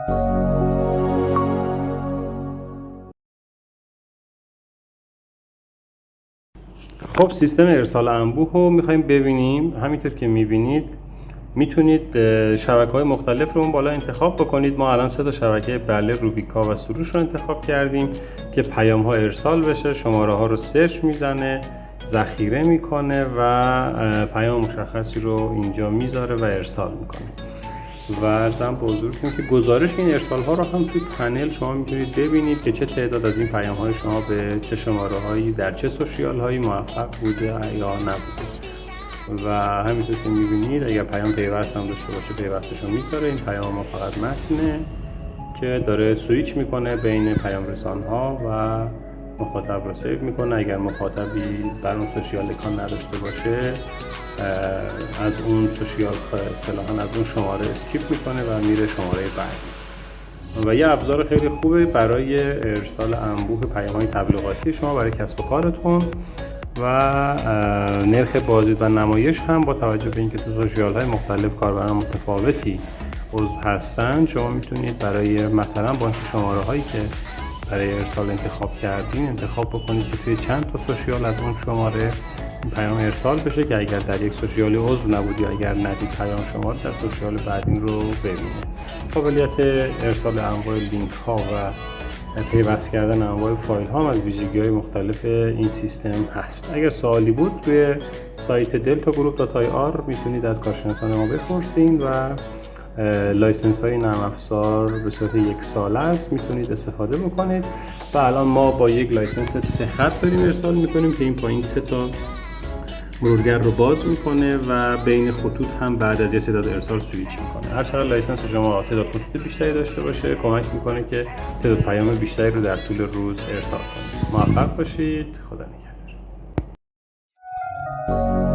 خب سیستم ارسال انبوه رو میخوایم ببینیم. همینطور که میبینید میتونید شبکه‌های مختلف رو اون بالا انتخاب بکنید. ما الان 3 تا شبکه بله، روبیکا و سروش رو انتخاب کردیم که پیام‌ها ارسال بشه، شماره‌ها رو سرچ میزنه، ذخیره میکنه و پیام مشخصی رو اینجا میذاره و ارسال میکنه. و عرضم به حضورتون که گزارش این ارسال ها رو هم توی پنل شما میتونید ببینید که چه تعداد از این پیام های شما به چه شماره هایی در چه سوشیال هایی موفق بوده یا نبوده. و همینطور که میبینید اگر پیام پیوست هم داشته باشه پیوستش رو میذاره. این پیام ها فقط متنه که داره سویچ میکنه بین پیام رسان ها و مخاطب رو سیو میکنه. اگر مخاطبی بر اون سوشیال اکان نداشته باشه از اون سوشیال اصطلاحاً از اون شماره اسکیپ میکنه و میره شماره بعدی. و یه ابزار خیلی خوبه برای ارسال انبوه پیام‌های تبلیغاتی شما برای کسب و کارتون. و نرخ بازدید و نمایش هم با توجه به اینکه تو سوشیال‌های مختلف کاربران متفاوتی عضو هستن، شما میتونید برای مثلا با شماره هایی که برای ارسال انتخاب کردین انتخاب بکنید که توی چند تا سوشیال از اون شماره پیام ارسال بشه که اگر در یک سوشیال عضو نبودی یا اگر ندید پیام شما رو در سوشیال بعدین رو ببینه. قابلیت ارسال انواع لینک ها و پیوست کردن انواع فایل ها از ویژگی‌های مختلف این سیستم هست. اگر سوالی بود توی سایت deltagroup.ir میتونید از کارشناسان ما بپرسین و لایسنس های نرم افزار به صورت 1 ساله است میتونید استفاده بکنید. و الان ما با یک لایسنس 3 خط داریم ارسال میکنیم که این پایین 3 تا مرورگر رو باز میکنه و بین خطوط هم بعد از یه تعداد ارسال سویچ میکنه. هر چقدر لایسنس شما تعداد خطوط بیشتری داشته باشه کمک میکنه که تعداد پیام بیشتری رو در طول روز ارسال کنید. موفق باشید. خدا نگهدار.